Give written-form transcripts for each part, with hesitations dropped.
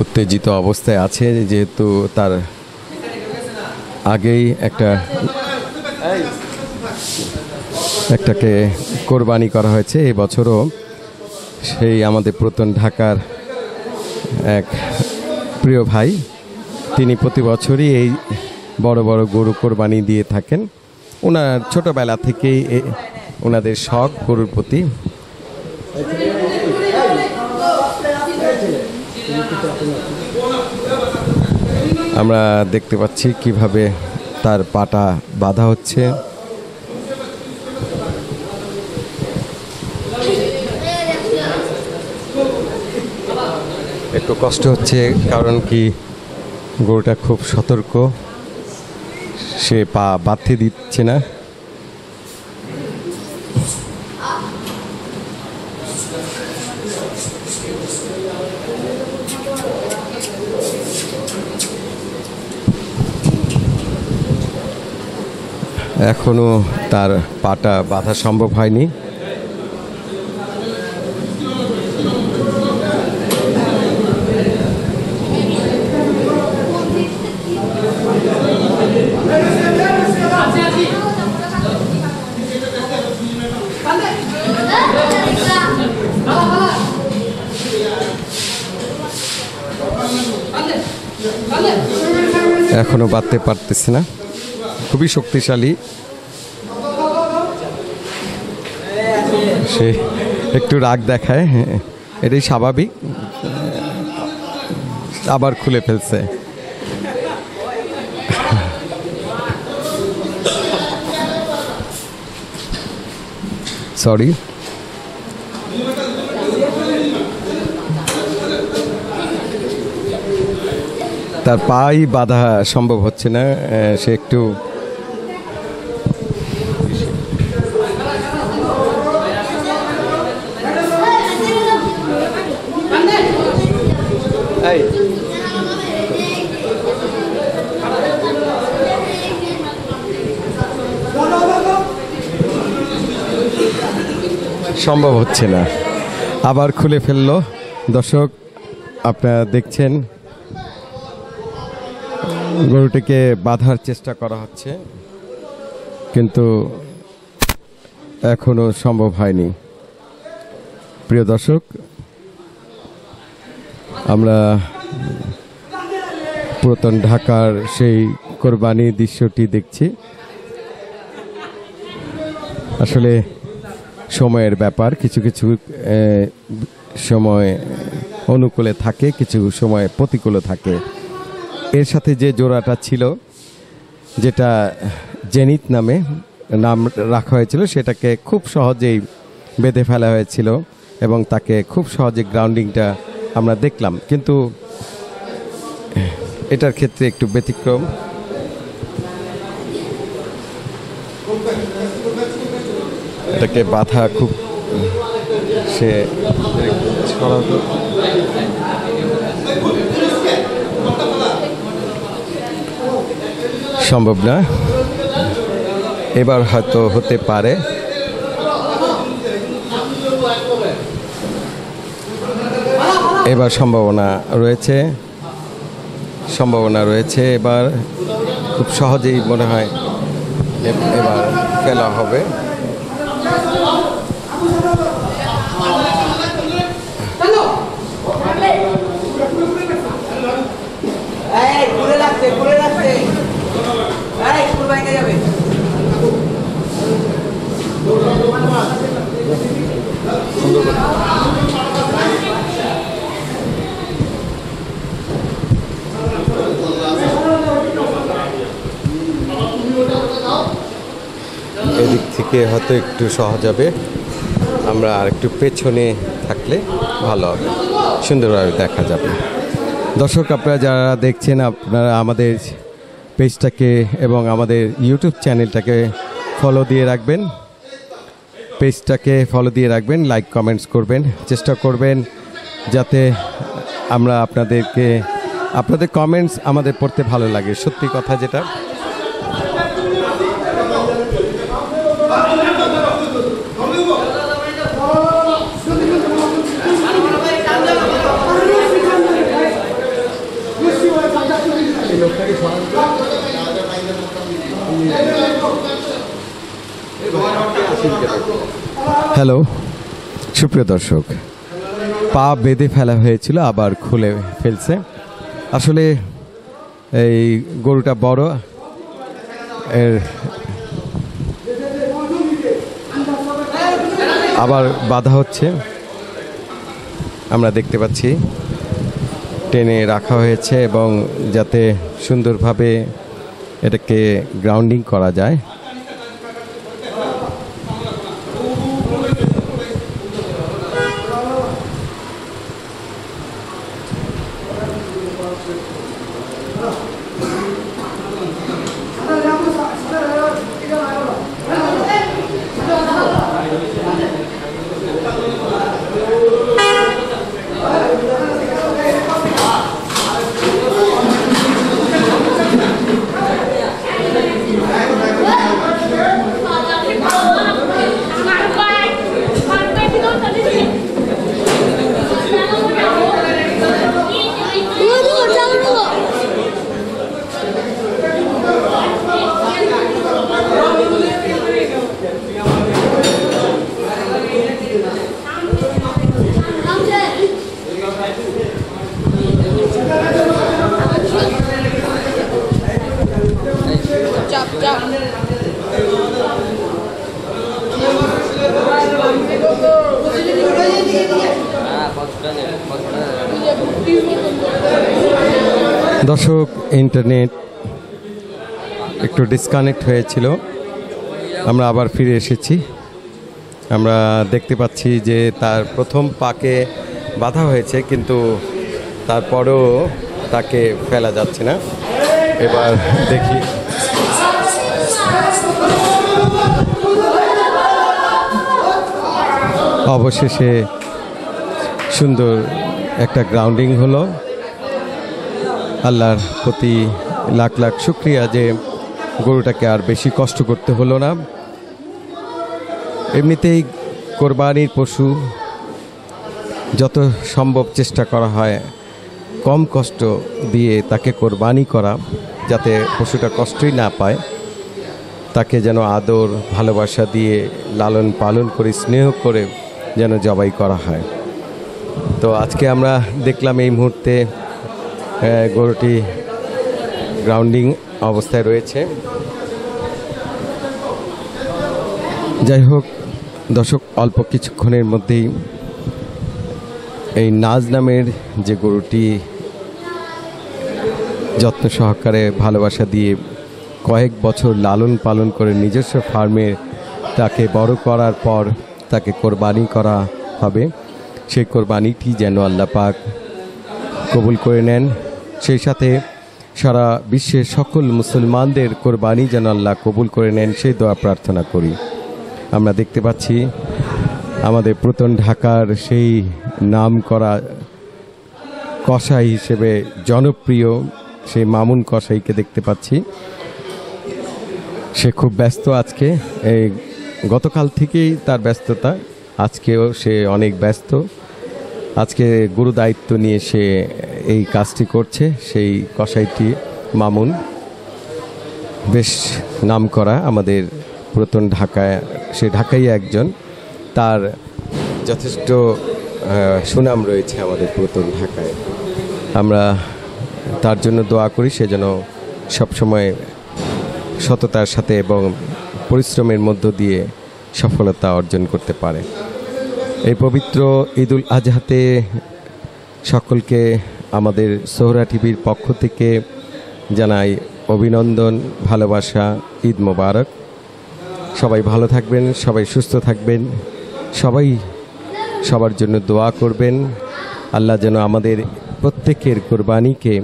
উত্তেজিত অবস্থায় আছে, যেহেতু তার আগেই একটাকে কোরবানি করা হয়েছে। এই বছরও সেই আমাদের পুরাতন ঢাকার এক প্রিয় ভাই, তিনি প্রতি বছরই এই বড় বড় গরু কোরবানি দিয়ে থাকেন। ওনার ছোটবেলা থেকেই ওনাদের শখ গরুর প্রতি। আমরা দেখতে পাচ্ছি কিভাবে তার পাটা বাঁধা হচ্ছে। একটু কষ্ট হচ্ছে, কারণ কি গরুটা খুব সতর্ক, সে পা বাঁধতে দিচ্ছে না। এখনো তার পাটা বাঁধা সম্ভব হয়নি। এখনো বাঁধতে পারতেছে না, খুবই শক্তিশালী। সে একটু রাগ দেখায়, এটাই স্বাভাবিক। আবার খুলে ফেলছে। সরি। তার পাই বাঁধা সম্ভব হচ্ছে না, সে একটু সম্ভব হচ্ছে না, আবার খুলে ফেললো। দর্শক, আপনারা দেখছেন গরুটিকে বাঁধার চেষ্টা করা হচ্ছে, কিন্তু এখনো সম্ভব হয়নি। প্রিয় দর্শক, আমরা পুরাতন ঢাকার সেই কোরবানি দৃশ্যটি দেখছি। আসলে সময়ের ব্যাপার, কিছু কিছু সময় অনুকূলে থাকে, কিছু সময় প্রতিকূলে থাকে। এর সাথে যে জোড়াটা ছিল, যেটা জেনিত নামে নাম রাখা হয়েছিল, সেটাকে খুব সহজেই বেঁধে ফেলা হয়েছিল এবং তাকে খুব সহজে গ্রাউন্ডিংটা আমরা দেখলাম। কিন্তু এটার ক্ষেত্রে একটু ব্যতিক্রম। এটাকে বাধা খুব সে সম্ভব না। এবার হয়তো হতে পারে। এবার সম্ভাবনা রয়েছে। এবার খুব সহজেই মনে হয় এবার ফেলা হবে। এদিক থেকে হয়তো একটু সহজ হবে, আমরা আর একটু পেছনে থাকলে ভালো হবে, সুন্দরভাবে দেখা যাবে। দর্শক, আপনারা যারা দেখছেন, আপনারা আমাদের পেজটাকে এবং আমাদের ইউটিউব চ্যানেলটাকে ফলো দিয়ে রাখবেন। পেজটাকে ফলো দিয়ে রাখবেন, লাইক কমেন্টস করবেন, চেষ্টা করবেন যাতে আমরা আপনাদের কমেন্টস আমাদের পড়তে ভালো লাগে, সত্যি কথা যেটা। হ্যালো সুপ্রিয় দর্শক, পা বেঁধে ফেলা হয়েছিল, আবার খুলে ফেলছে। আসলে এই গরুটা বড়, এর আবার বাধা হচ্ছে, আমরা দেখতে পাচ্ছি। টেনে রাখা হয়েছে এবং যাতে সুন্দরভাবে এটাকে গ্রাউন্ডিং করা যায়। দর্শক, ইন্টারনেট একটু ডিসকানেক্ট হয়েছিল, আমরা আবার ফিরে এসেছি। আমরা দেখতে পাচ্ছি যে তার প্রথম পাকে বাধা হয়েছে, কিন্তু তারপরেও তাকে ফেলা যাচ্ছে না। এবার দেখি, অবশেষে সুন্দর একটা গ্রাউন্ডিং হলো। আল্লাহর প্রতি লাখ লাখ শুকরিয়া যে গরুটাকে আর বেশি কষ্ট করতে হলো না। এমনিতেই কোরবানির পশু যত সম্ভব চেষ্টা করা হয় কম কষ্ট দিয়ে তাকে কোরবানি করা, যাতে পশুটা কষ্টই না পায়, তাকে যেন আদর ভালোবাসা দিয়ে লালন পালন করে স্নেহ করে যেন জবাই করা হয়। তো আজকে আমরা দেখলাম এই মুহূর্তে গরুটি গ্রাউন্ডিং অবস্থায় রয়েছে। যাই হোক দর্শক, অল্প কিছুক্ষণের মধ্যেই এই নাজ নামের যে গরুটি যত্ন সহকারে ভালোবাসা দিয়ে কয়েক বছর লালন পালন করে নিজস্ব ফার্মে তাকে বড় করার পর তাকে কোরবানি করা হবে, সেই কোরবানিটি যেন আল্লাহ পাক কবুল করে নেন। সেই সাথে সারা বিশ্বের সকল মুসলমানদের কোরবানি যেন আল্লাহ কবুল করে নেন, সেই দোয়া প্রার্থনা করি। আমরা দেখতে পাচ্ছি আমাদের পুরাতন ঢাকার সেই নাম করা কসাই হিসেবে জনপ্রিয় সেই মামুন কসাইকে দেখতে পাচ্ছি। সে খুব ব্যস্ত আজকে, এই গতকাল থেকেই তার ব্যস্ততা, আজকেও সে অনেক ব্যস্ত। আজকে গুরু দায়িত্ব নিয়ে সে এই কাজটি করছে। সেই কসাইটি মামুন বেশ নাম করা আমাদের পুরাতন ঢাকায়, সে ঢাকাই একজন, তার যথেষ্ট সুনাম রয়েছে আমাদের পুরাতন ঢাকায়। আমরা তার জন্য দোয়া করি, সে যেন সবসময় সততার সাথে এবং পরিশ্রমের মধ্য দিয়ে সফলতা অর্জন করতে পারে। এই পবিত্র ঈদুল আজহাতে সকলকে আমাদের সোহরা টিভির পক্ষ থেকে জানাই অভিনন্দন, ভালোবাসা, ঈদ মোবারক। সবাই ভালো থাকবেন, সবাই সুস্থ থাকবেন, সবাই সবার জন্য দোয়া করবেন। আল্লাহ যেন আমাদের প্রত্যেকের কোরবানিকে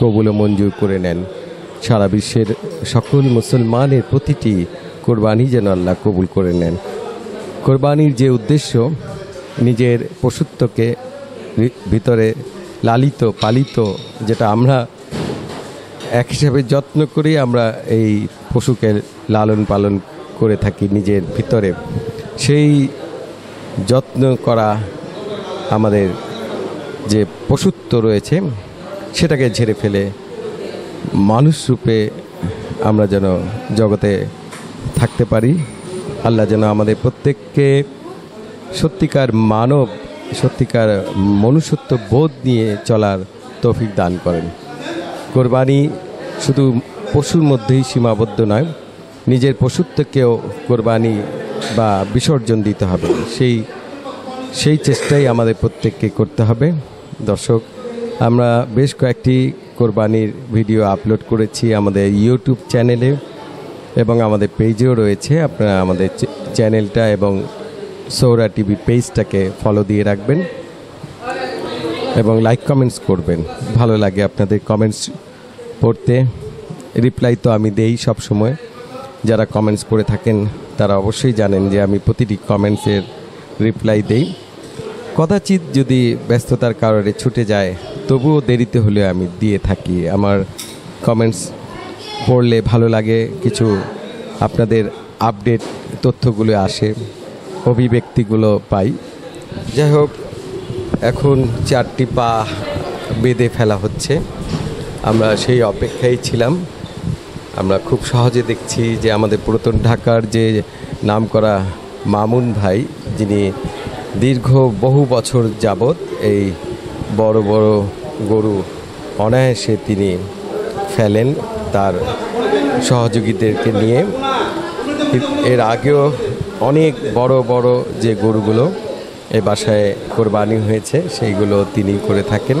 কবুল ও মঞ্জুর করে নেন। সারা বিশ্বের সকল মুসলমানের প্রতিটি কোরবানি যেন আল্লাহ কবুল করে নেন। কোরবানির যে উদ্দেশ্য, নিজের পশুত্বকে ভিতরে লালিত পালিত, যেটা আমরা এক হিসাবে যত্ন করি, আমরা এই পশুকে লালন পালন করে থাকি নিজের ভিতরে, সেই যত্ন করা আমাদের যে পশুত্ব রয়েছে সেটাকে ঝেড়ে ফেলে মানুষ রূপে আমরা যেন জগতে থাকতে পারি। আল্লাহ যেন আমাদের প্রত্যেককে সত্যিকার সত্যিকার মনুষ্যত্ব বোধ নিয়ে চলার তৌফিক দান করেন। কোরবানি শুধু পশুর মধ্যেই সীমাবদ্ধ নয়, নিজের পশুত্বকেও কোরবানি বা বিসর্জন দিতে হবে, সেই চেষ্টাই আমাদের প্রত্যেককে করতে হবে। দর্শক, আমরা বেশ কয়েকটি কোরবানির ভিডিও আপলোড করেছি আমাদের ইউটিউব চ্যানেলে এবং আমাদের পেজেও রয়েছে। আপনারা আমাদের চ্যানেলটা এবং সৌরা টিভি পেজটাকে ফলো দিয়ে রাখবেন এবং লাইক কমেন্টস করবেন। ভালো লাগে আপনাদের কমেন্টস পড়তে, রিপ্লাই তো আমি দেই সব সময়। যারা কমেন্টস করে থাকেন তারা অবশ্যই জানেন যে আমি প্রতিটি কমেন্টসের রিপ্লাই দেই। কদাচিৎ যদি ব্যস্ততার কারণে ছুটে যায় তবুও দেরিতে হলে আমি দিয়ে থাকি। আমার কমেন্টস পড়লে ভালো লাগে, কিছু আপনাদের আপডেট তথ্যগুলো আসে, অভিব্যক্তিগুলো পাই। যাই হোক, এখন 4টি পা বেঁধে ফেলা হচ্ছে, আমরা সেই অপেক্ষায় ছিলাম। আমরা খুব সহজে দেখছি যে আমাদের পুরাতন ঢাকার যে নামকরা মামুন ভাই, যিনি দীর্ঘ বহু বছর যাবৎ এই বড় বড় গরু অনায়াসে তিনি ফেলেন তার সহযোগীদেরকে নিয়ে। এর আগেও অনেক বড় বড় যে গরুগুলো এ বাসায় কোরবানি হয়েছে সেইগুলো তিনি করে থাকেন।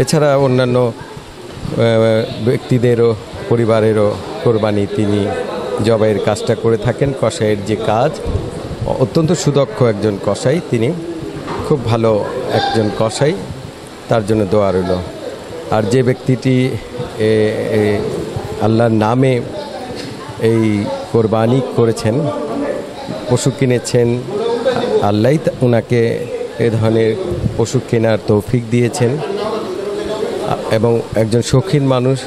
এছাড়া অন্যান্য ব্যক্তিদেরও পরিবারেরও কোরবানি তিনি জবাইয়ের কাজটা করে থাকেন। কসাইয়ের যে কাজ, অত্যন্ত সুদক্ষ একজন কসাই, তিনি খুব ভালো একজন কসাই, তার জন্য দোয়া রইল। আর যে ব্যক্তিটি আল্লাহর নামে এই কোরবানি করেছেন, পশু কিনেছেন, আল্লাহই ওনাকে এ ধরনের পশু কেনার তৌফিক দিয়েছেন এবং একজন শৌখিন মানুষ,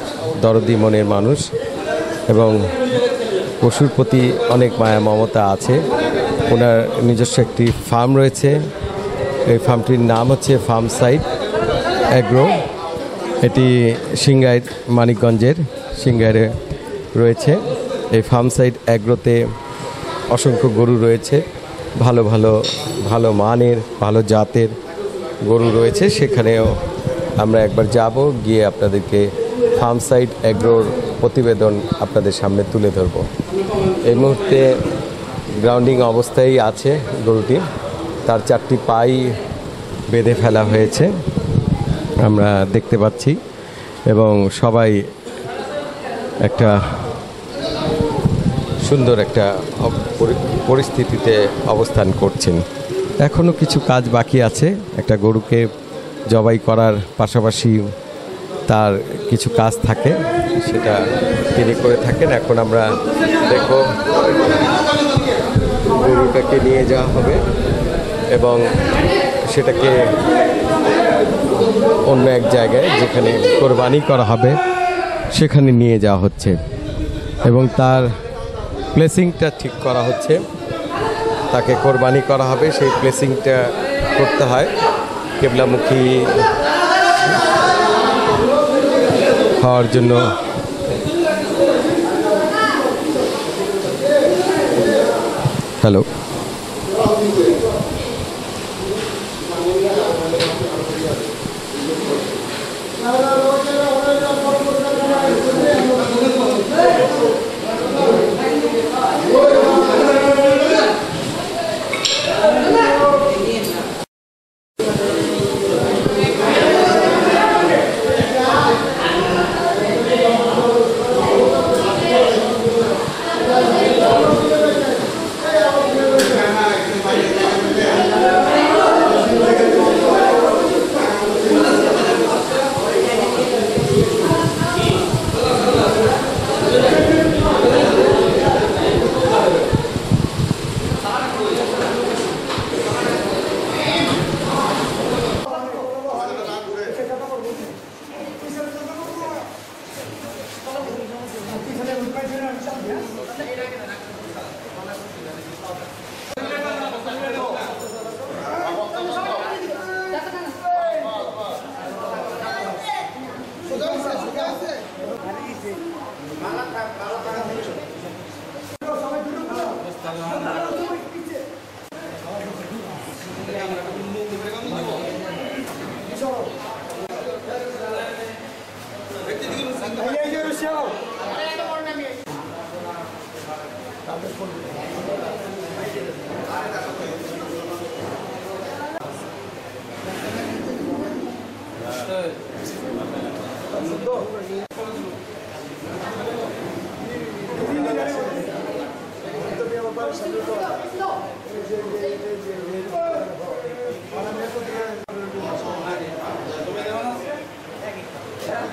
দরদি মনের মানুষ এবং পশুর প্রতি অনেক মায়া মমতা আছে। ওনার নিজস্ব একটি ফার্ম রয়েছে, এই ফার্মটির নাম হচ্ছে ফার্ম সাইড অ্যাগ্রো। এটি সিংগাইর, মানিকগঞ্জের সিংগাইরে রয়েছে। এই ফার্ম সাইড অ্যাগ্রোতে অসংখ্য গরু রয়েছে, ভালো মানের, ভালো জাতের গরু রয়েছে। সেখানেও আমরা একবার যাব, গিয়ে আপনাদেরকে ফার্ম সাইড অ্যাগ্রোর প্রতিবেদন আপনাদের সামনে তুলে ধরব। এই মুহূর্তে গ্রাউন্ডিং অবস্থায় আছে গরুটি, তার 4টি পাই বেঁধে ফেলা হয়েছে আমরা দেখতে পাচ্ছি এবং সবাই একটা সুন্দর একটা পরিস্থিতিতে অবস্থান করছেন। এখনও কিছু কাজ বাকি আছে, একটা গরুকে জবাই করার পাশাপাশি তার কিছু কাজ থাকে, সেটা তিনি করে থাকেন। এখন আমরা দেখব গরুটাকে নিয়ে যাওয়া হবে এবং সেটাকে অন্য এক জায়গায় যেখানে কোরবানি করা হবে সেখানে নিয়ে যাওয়া হচ্ছে এবং তার প্লেসিংটা ঠিক করা হচ্ছে। তাকে কোরবানি করা হবে, সেই প্লেসিংটা করতে হয় কেবলামুখী হওয়ার জন্য। হ্যালো,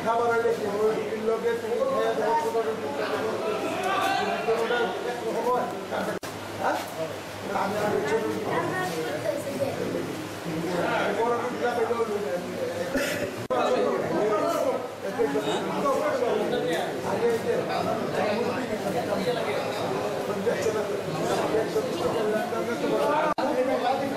খাবার হলে কি লোকে তুমি খেয়ে দেওয়া আমি ছোট